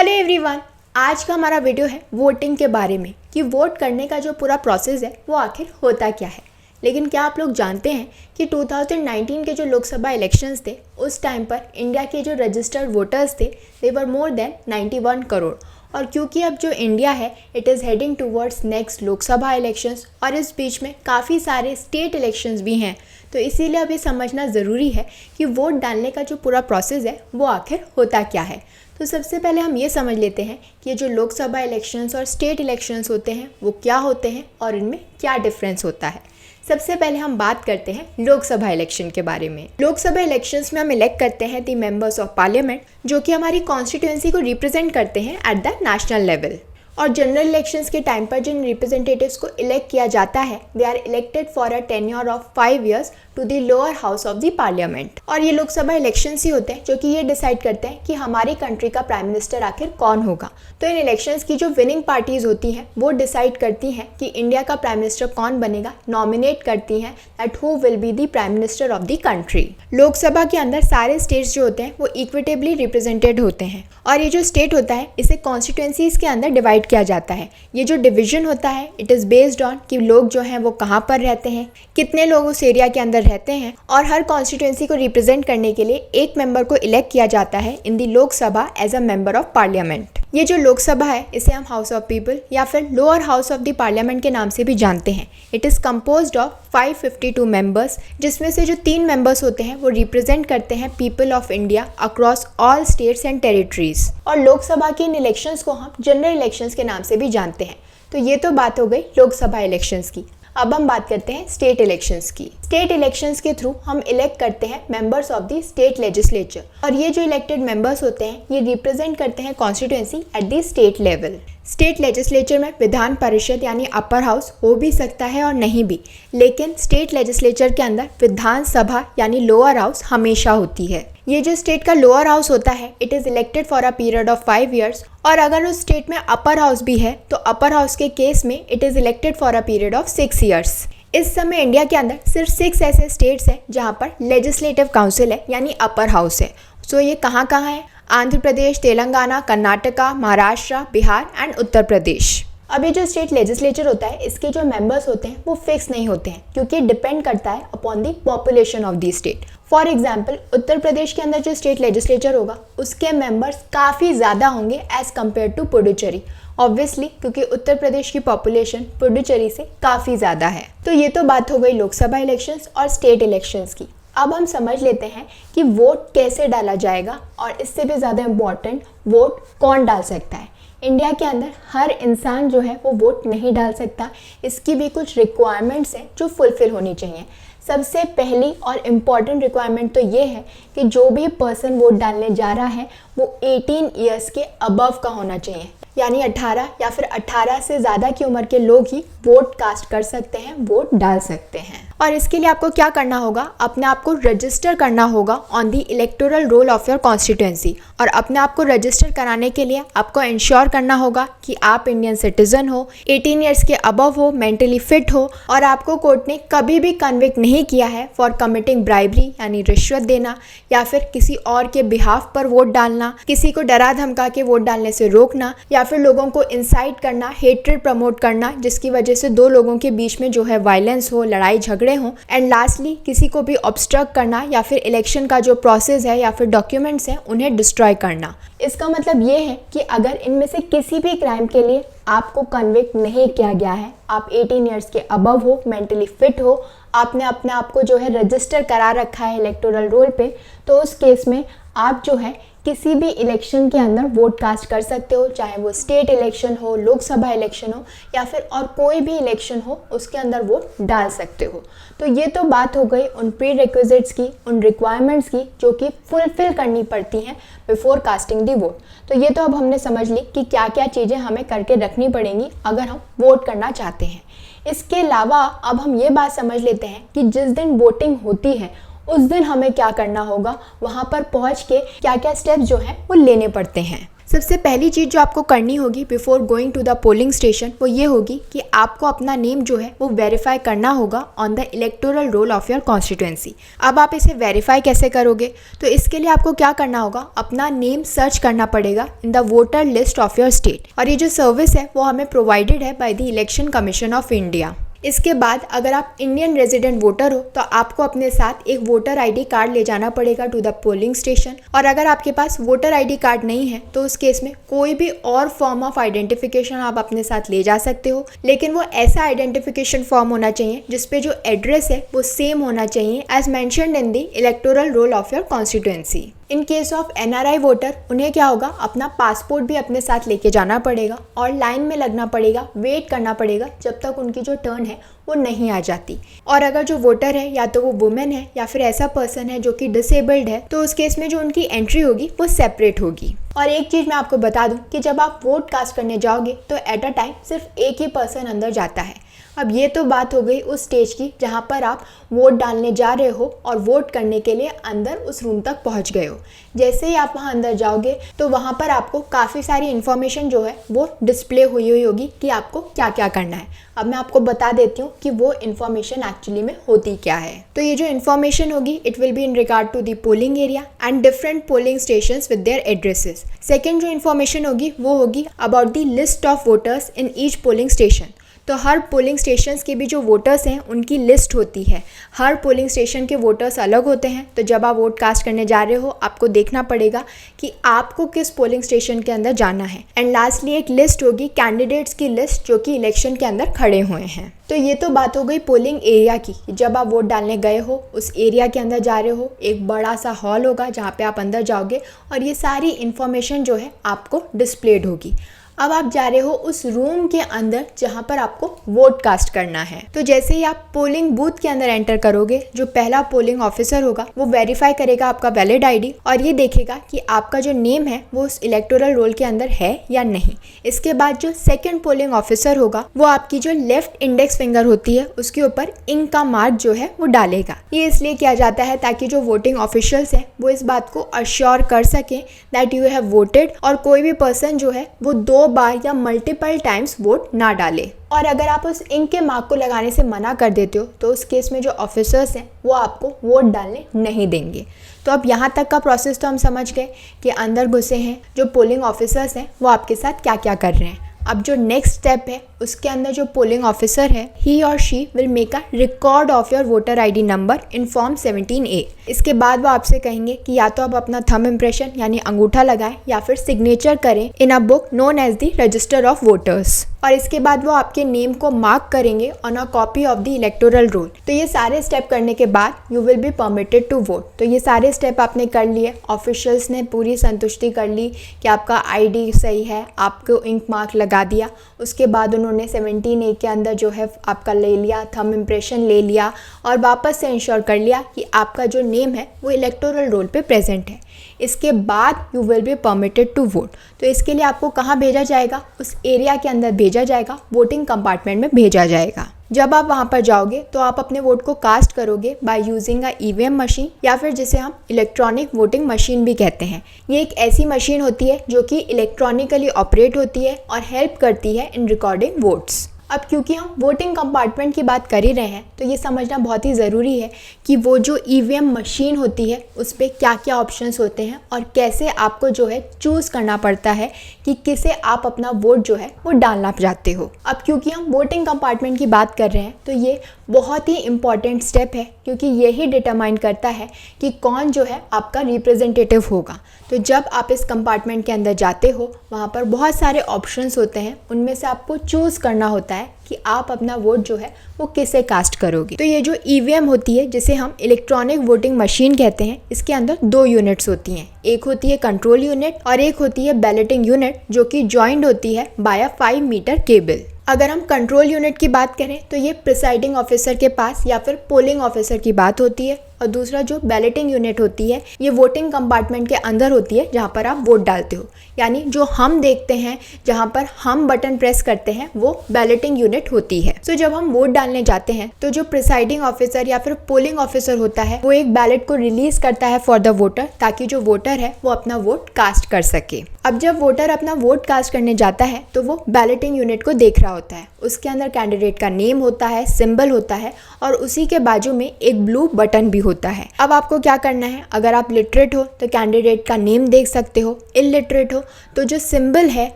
Hello everyone, आज का हमारा वीडियो है वोटिंग के बारे में कि वोट करने का जो पूरा प्रोसेस है वो आखिर होता क्या है। लेकिन क्या आप लोग जानते हैं कि 2019 के जो लोकसभा इलेक्शंस थे उस टाइम पर इंडिया के जो रजिस्टर्ड वोटर्स थे दे वर मोर देन 91 करोड़। और क्योंकि अब जो इंडिया है it is heading towards next Lok Sabha elections और इस बीच में काफ़ी सारे स्टेट इलेक्शंस भी हैं, तो इसीलिए अब ये समझना ज़रूरी है कि वोट डालने का जो पूरा प्रोसेस है वो आखिर होता क्या है। तो सबसे पहले हम ये समझ लेते हैं कि ये जो लोकसभा इलेक्शंस और स्टेट इलेक्शंस होते हैं वो क्या होते हैं और इनमें क्या डिफरेंस होता है। सबसे पहले हम बात करते हैं लोकसभा इलेक्शन के बारे में। लोकसभा इलेक्शंस में हम इलेक्ट करते हैं दी मेंबर्स ऑफ पार्लियामेंट जो कि हमारी कॉन्स्टिट्यूएंसी को रिप्रेजेंट करते हैं एट द नेशनल लेवल। और जनरल इलेक्शंस के टाइम पर जिन रिप्रेजेंटेटिव्स को इलेक्ट किया जाता है they are elected for a tenure of 5 years to the lower house of the parliament. और ये लोकसभा इलेक्शंस ही होते हैं जो कि ये डिसाइड करते हैं कि हमारी कंट्री का प्राइम मिनिस्टर आखिर कौन होगा। तो इन इलेक्शंस की जो विनिंग पार्टीज होती हैं वो डिसाइड करती हैं कि इंडिया का प्राइम मिनिस्टर कौन बनेगा, नॉमिनेट करती हैं that who will be the prime minister of the country. Lok Sabha के अंदर सारे स्टेट्स जो होते हैं वो इक्विटेबली रिप्रेजेंटेड होते हैं और ये जो स्टेट होता है इसे कॉन्स्टिट्यूएंसीज के अंदर डिवाइड किया जाता है। ये जो डिवीजन होता है इट इज़ बेस्ड ऑन कि लोग जो हैं वो कहाँ पर रहते हैं, कितने लोग उस एरिया के अंदर रहते हैं, और हर कॉन्स्टिट्यूएंसी को रिप्रेजेंट करने के लिए एक मेंबर को इलेक्ट किया जाता है in the Lok Sabha as a member of parliament. ये जो लोकसभा है इसे हम हाउस ऑफ पीपल या फिर lower house of the parliament के नाम से भी जानते हैं। It is composed of 552 members जिसमें से जो 3 मेंबर्स होते हैं वो रिप्रेजेंट करते हैं people of India across all states and territories. और लोकसभा के इन इलेक्शंस को हम जनरल इलेक्शंस के नाम से भी जानते हैं। तो ये तो बात हो गई लोकसभा इलेक्शंस की। अब हम बात करते हैं स्टेट इलेक्शंस की। स्टेट इलेक्शंस के थ्रू हम इलेक्ट करते हैं members of the state legislature और ये जो इलेक्टेड मेंबर्स होते हैं ये रिप्रेजेंट करते हैं constituency at the state level. State legislature में विधान परिषद यानी अपर हाउस हो भी सकता है और नहीं भी, लेकिन स्टेट लेजिस्लेचर के अंदर विधान सभा यानी लोअर हाउस हमेशा होती है। ये जो स्टेट का लोअर हाउस होता है it is elected for a period of 5 years और अगर उस स्टेट में अपर हाउस भी है तो अपर हाउस के केस में it is elected for a period of 6 years। इस समय इंडिया के अंदर सिर्फ 6 ऐसे स्टेट्स हैं जहाँ पर लेजिस्लेटिव काउंसिल है यानी अपर हाउस है। सो ये कहाँ कहाँ है? आंध्र प्रदेश, तेलंगाना, कर्नाटका, महाराष्ट्र, बिहार एंड उत्तर प्रदेश। अब ये जो स्टेट लेजिस्लेचर होता है इसके जो मेंबर्स होते हैं वो फिक्स नहीं होते हैं क्योंकि डिपेंड करता है upon the population of the state. For example Uttar Pradesh के अंदर जो स्टेट लेजिस्लेचर होगा उसके मेंबर्स काफ़ी ज़्यादा होंगे as compare to Puducherry, obviously क्योंकि उत्तर प्रदेश की पॉपुलेशन पुडुचेरी से काफ़ी ज़्यादा है। तो ये तो बात हो गई लोकसभा इलेक्शंस और स्टेट इलेक्शंस की। अब हम समझ लेते हैं कि वोट कैसे डाला जाएगा और इससे भी ज़्यादा इम्पॉर्टेंट वोट कौन डाल सकता है। इंडिया के अंदर हर इंसान जो है वो वोट नहीं डाल सकता, इसकी भी कुछ रिक्वायरमेंट्स हैं जो फुलफ़िल होनी चाहिए। सबसे पहली और इम्पॉर्टेंट रिक्वायरमेंट तो ये है कि जो भी पर्सन वोट डालने जा रहा है वो 18 years के अबव का होना चाहिए, यानी 18 या फिर 18 से ज़्यादा की उम्र के लोग ही वोट कास्ट कर सकते हैं, वोट डाल सकते हैं। और इसके लिए आपको क्या करना होगा, अपने आप को रजिस्टर करना होगा on the electoral roll of your constituency. और अपने आप को रजिस्टर कराने के लिए आपको इंश्योर करना होगा कि आप इंडियन सिटीजन हो, 18 years के अबव हो, मेंटली फिट हो और आपको कोर्ट ने कभी भी कन्विक्ट नहीं किया है फॉर कमिटिंग ब्राइबरी यानी रिश्वत देना या फिर किसी और के बिहाफ पर वोट डालना, किसी को डरा धमका के वोट डालने से रोकना या फिर लोगों को इंसाइट करना, हेट्रेड प्रमोट करना जिसकी वजह से दो लोगों के बीच में जो है वायलेंस हो, लड़ाई झगड़े हो, एंड लास्टली किसी को भी ऑब्स्ट्रक्ट करना या फिर इलेक्शन का जो प्रोसेस है या फिर डॉक्यूमेंट्स हैं उन्हें डिस्ट्रॉय करना। इसका मतलब ये है कि अगर इनमें से किसी भी क्राइम के लिए आपको कन्विक्ट नहीं किया गया है, आप 18 years के अबव हो, मेंटली फिट हो, आपने अपने आप को जो है रजिस्टर करा रखा है इलेक्टोरल रोल पे, तो उस केस में आप जो है किसी भी इलेक्शन के अंदर वोट कास्ट कर सकते हो, चाहे वो स्टेट इलेक्शन हो, लोकसभा इलेक्शन हो या फिर और कोई भी इलेक्शन हो उसके अंदर वोट डाल सकते हो। तो ये तो बात हो गई उन प्री रिक्विजिट्स की, उन रिक्वायरमेंट्स की जो कि फुलफिल करनी पड़ती हैं बिफोर कास्टिंग दी वोट। तो ये तो अब हमने समझ ली कि क्या क्या चीज़ें हमें करके रखनी पड़ेंगी अगर हम वोट करना चाहते हैं। इसके अलावा अब हम ये बात समझ लेते हैं कि जिस दिन वोटिंग होती है उस दिन हमें क्या करना होगा, वहाँ पर पहुँच के क्या क्या स्टेप्स जो हैं वो लेने पड़ते हैं। सबसे पहली चीज़ जो आपको करनी होगी before going to the polling station वो ये होगी कि आपको अपना नेम जो है वो वेरीफाई करना होगा on the electoral roll of your constituency. अब आप इसे वेरीफाई कैसे करोगे? तो इसके लिए आपको क्या करना होगा, अपना नेम सर्च करना पड़ेगा in the voter list of your state, और ये जो सर्विस है वो हमें प्रोवाइडेड है by the election commission of India. इसके बाद अगर आप इंडियन रेजिडेंट वोटर हो तो आपको अपने साथ एक वोटर आईडी कार्ड ले जाना पड़ेगा टू द पोलिंग स्टेशन, और अगर आपके पास वोटर आईडी कार्ड नहीं है तो उस केस में कोई भी और फॉर्म ऑफ आइडेंटिफिकेशन आप अपने साथ ले जा सकते हो, लेकिन वो ऐसा आइडेंटिफिकेशन फॉर्म होना चाहिए जिसपे जो एड्रेस है वो सेम होना चाहिए as mentioned in the electoral roll of your constituency. In case of NRI voter उन्हें क्या होगा, अपना पासपोर्ट भी अपने साथ लेके जाना पड़ेगा और लाइन में लगना पड़ेगा, वेट करना पड़ेगा जब तक उनकी जो टर्न है वो नहीं आ जाती। और अगर जो वोटर है या तो वो वुमेन है या फिर ऐसा पर्सन है जो कि डिसेबल्ड है तो उस केस में जो उनकी एंट्री होगी वो सेपरेट होगी। और एक चीज़ मैं आपको बता दूं कि जब आप वोट कास्ट करने जाओगे तो एट अ टाइम सिर्फ एक ही पर्सन अंदर जाता है। अब ये तो बात हो गई उस स्टेज की जहाँ पर आप वोट डालने जा रहे हो और वोट करने के लिए अंदर उस रूम तक पहुँच गए हो। जैसे ही आप वहाँ अंदर जाओगे तो वहाँ पर आपको काफ़ी सारी इन्फॉर्मेशन जो है वो डिस्प्ले हुई होगी कि आपको क्या क्या करना है। अब मैं आपको बता देती हूँ कि वो इन्फॉर्मेशन एक्चुअली में होती क्या है। तो ये जो इन्फॉर्मेशन होगी it will be in regard to the polling area and different polling stations with their addresses. Second जो इन्फॉर्मेशन होगी वो होगी about the list of voters in each polling station. तो हर पोलिंग स्टेशंस के भी जो वोटर्स हैं उनकी लिस्ट होती है। हर पोलिंग स्टेशन के वोटर्स अलग होते हैं, तो जब आप वोट कास्ट करने जा रहे हो आपको देखना पड़ेगा कि आपको किस पोलिंग स्टेशन के अंदर जाना है। एंड लास्टली एक लिस्ट होगी कैंडिडेट्स की लिस्ट जो कि इलेक्शन के अंदर खड़े हुए हैं। तो ये तो बात हो गई पोलिंग एरिया की, जब आप वोट डालने गए हो उस एरिया के अंदर जा रहे हो, एक बड़ा सा हॉल होगा जहाँ पे आप अंदर जाओगे और ये सारी इन्फॉर्मेशन जो है आपको डिस्प्लेड होगी। अब आप जा रहे हो उस रूम के अंदर जहाँ पर आपको वोट कास्ट करना है। तो जैसे ही आप पोलिंग बूथ के अंदर एंटर करोगे, जो पहला पोलिंग ऑफिसर होगा वो वेरीफाई करेगा आपका वैलिड आईडी और ये देखेगा कि आपका जो नेम है वो उस इलेक्टोरल रोल के अंदर है या नहीं। इसके बाद जो सेकंड पोलिंग ऑफिसर होगा वो आपकी जो लेफ्ट इंडेक्स फिंगर होती है उसके ऊपर इंक का मार्क जो है वो डालेगा। ये इसलिए किया जाता है ताकि जो वोटिंग ऑफिशियल्स हैं वो इस बात को अश्योर कर सकें दैट यू हैव वोटेड और कोई भी पर्सन जो है वो 2 बार या मल्टीपल टाइम्स वोट ना डाले। और अगर आप उस इंक के मार्क को लगाने से मना कर देते हो तो उस केस में जो ऑफिसर्स हैं वो आपको वोट डालने नहीं देंगे। तो अब यहाँ तक का प्रोसेस तो हम समझ गए कि अंदर घुसे हैं जो पोलिंग ऑफिसर्स हैं वो आपके साथ क्या क्या कर रहे हैं। अब जो नेक्स्ट स्टेप है उसके अंदर जो पोलिंग ऑफिसर है ही और she will make a record of your voter ID number in form 17A। इसके बाद वो आपसे कहेंगे कि या तो आप अपना थंब इम्प्रेशन यानी अंगूठा लगाएं या फिर सिग्नेचर करें in a book known as the register of voters. और इसके बाद वो आपके नेम को मार्क करेंगे on a copy of the electoral roll. तो ये सारे स्टेप करने के बाद you will be permitted to vote. तो ये सारे स्टेप आपने कर लिए, ऑफिशियल्स ने पूरी संतुष्टि कर ली कि आपका आईडी सही है, आपको इंक मार्क लगा दिया। उसके बाद उन्होंने 17A के अंदर जो है आपका ले लिया, थंब इम्प्रेशन ले लिया और वापस से इंश्योर कर लिया कि आपका जो नेम है वो इलेक्टोरल रोल पे प्रेजेंट है। इसके बाद you will be permitted to vote. तो इसके लिए आपको कहाँ भेजा जाएगा? उस एरिया के अंदर भेजा जाएगा, वोटिंग कंपार्टमेंट में भेजा जाएगा। जब आप वहाँ पर जाओगे तो आप अपने वोट को कास्ट करोगे by using a EVM machine या फिर जिसे हम इलेक्ट्रॉनिक वोटिंग मशीन भी कहते हैं। ये एक ऐसी मशीन होती है जो कि इलेक्ट्रॉनिकली ऑपरेट होती है और हेल्प करती है इन रिकॉर्डिंग वोट्स। अब क्योंकि हम वोटिंग कंपार्टमेंट की बात कर ही रहे हैं तो ये समझना बहुत ही ज़रूरी है कि वो जो ईवीएम मशीन होती है उस पर क्या क्या ऑप्शंस होते हैं और कैसे आपको जो है चूज़ करना पड़ता है कि किसे आप अपना वोट जो है वो डालना चाहते हो। अब क्योंकि हम वोटिंग कंपार्टमेंट की बात कर रहे हैं तो ये बहुत ही इम्पॉर्टेंट स्टेप है क्योंकि यही डिटरमाइन करता है कि कौन जो है आपका रिप्रेजेंटेटिव होगा। तो जब आप इस कंपार्टमेंट के अंदर जाते हो वहाँ पर बहुत सारे ऑप्शंस होते हैं, उनमें से आपको चूज़ करना होता है कि आप अपना वोट जो है वो किसे कास्ट करोगे। तो ये जो ईवीएम होती है जिसे हम इलेक्ट्रॉनिक वोटिंग मशीन कहते हैं, इसके अंदर 2 यूनिट्स होती हैं। एक होती है कंट्रोल यूनिट और एक होती है बैलेटिंग यूनिट जो कि जॉइंट होती है बाय 5 मीटर केबल। अगर हम कंट्रोल यूनिट की बात करें तो ये प्रिसाइडिंग ऑफिसर के पास या फिर पोलिंग ऑफिसर की बात होती है और दूसरा जो बैलेटिंग यूनिट होती है ये वोटिंग कंपार्टमेंट के अंदर होती है जहाँ पर आप वोट डालते हो, यानी जो हम देखते हैं जहाँ पर हम बटन प्रेस करते हैं वो बैलेटिंग यूनिट होती है। सो जब हम वोट डालने जाते हैं तो जो प्रिसाइडिंग ऑफिसर या फिर पोलिंग ऑफिसर होता है वो एक बैलेट को रिलीज करता है फॉर द वोटर, ताकि जो वोटर है वो अपना वोट कास्ट कर सके। अब जब वोटर अपना वोट कास्ट करने जाता है तो वो बैलेटिंग यूनिट को देख रहा होता है, उसके अंदर कैंडिडेट का नेम होता है, सिंबल होता है और उसी के बाजू में एक ब्लू बटन भी होता है। अब आपको क्या करना है, अगर आप लिटरेट हो तो कैंडिडेट का नेम देख सकते हो, इलिटरेट हो तो जो सिंबल है,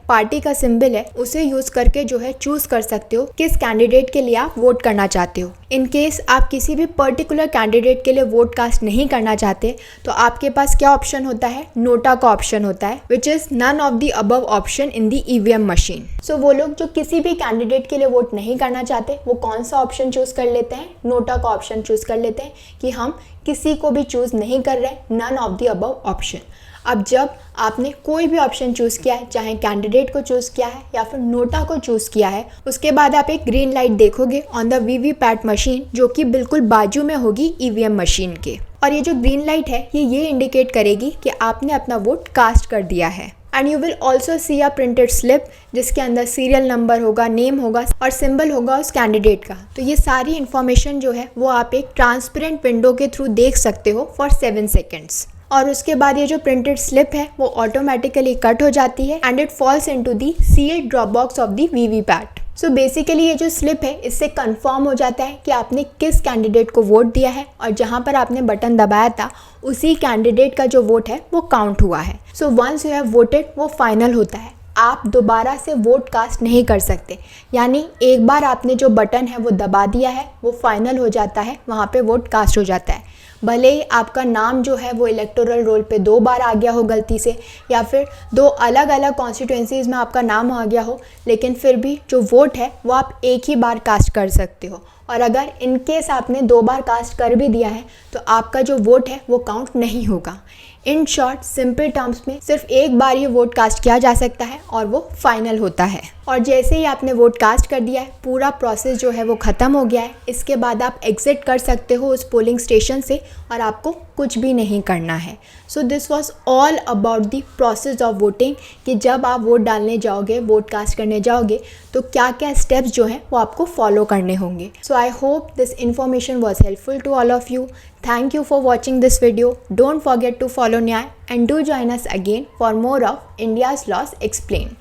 पार्टी का सिंबल है, उसे यूज करके जो है चूज कर सकते हो किस कैंडिडेट के लिए आप वोट करना चाहते हो। इन केस आप किसी भी पर्टिकुलर कैंडिडेट के लिए वोट कास्ट नहीं करना चाहते तो आपके पास क्या ऑप्शन होता है, नोटा का ऑप्शन होता है, which is none of the above option in the EVM machine. So वो लोग जो किसी भी कैंडिडेट के लिए वोट नहीं करना चाहते वो कौन सा ऑप्शन चूज कर लेते हैं, नोटा का ऑप्शन चूज कर लेते हैं कि हम किसी को भी चूज नहीं कर रहे, none of the above option. अब जब आपने कोई भी ऑप्शन चूज़ किया है, चाहे कैंडिडेट को चूज़ किया है या फिर नोटा को चूज़ किया है, उसके बाद आप एक ग्रीन लाइट देखोगे ऑन द वीवीपैट मशीन जो कि बिल्कुल बाजू में होगी ईवीएम मशीन के। और ये जो ग्रीन लाइट है ये इंडिकेट करेगी कि आपने अपना वोट कास्ट कर दिया है। And you will also see a printed slip जिसके अंदर सीरियल नंबर होगा, नेम होगा और सिंबल होगा उस कैंडिडेट का। तो ये सारी इन्फॉर्मेशन जो है वो आप एक ट्रांसपेरेंट विंडो के थ्रू देख सकते हो फॉर 7 सेकेंड्स। और उसके बाद ये जो प्रिंटेड स्लिप है वो ऑटोमेटिकली कट हो जाती है and it falls into the sealed drop box of the VVPAT. So basically ये जो स्लिप है इससे कंफर्म हो जाता है कि आपने किस कैंडिडेट को वोट दिया है और जहाँ पर आपने बटन दबाया था उसी कैंडिडेट का जो वोट है वो काउंट हुआ है। So once you have voted वो फाइनल होता है, आप दोबारा से वोट कास्ट नहीं कर सकते, यानी एक बार आपने जो बटन है वो दबा दिया है वो फाइनल हो जाता है, वहाँ पे वोट कास्ट हो जाता है। भले ही आपका नाम जो है वो इलेक्टोरल रोल पे 2 बार आ गया हो गलती से या फिर 2 अलग अलग कॉन्स्टिट्यूएंसीज में आपका नाम आ गया हो, लेकिन फिर भी जो वोट है वो आप एक ही बार कास्ट कर सकते हो। और अगर इन केस आपने 2 बार कास्ट कर भी दिया है तो आपका जो वोट है वो काउंट नहीं होगा। इन शॉर्ट सिंपल टर्म्स में सिर्फ एक बार ये वोट कास्ट किया जा सकता है और वो फाइनल होता है। और जैसे ही आपने वोट कास्ट कर दिया है पूरा प्रोसेस जो है वो ख़त्म हो गया है। इसके बाद आप एग्जिट कर सकते हो उस पोलिंग स्टेशन से और आपको कुछ भी नहीं करना है। So this was all about the process of voting कि जब आप वोट डालने जाओगे, वोट कास्ट करने जाओगे तो क्या क्या स्टेप्स जो हैं वो आपको फॉलो करने होंगे। So I hope this information was helpful to all of you. Thank you for watching this video. Don't forget to follow Nyay and do join us again for more of India's Laws Explained.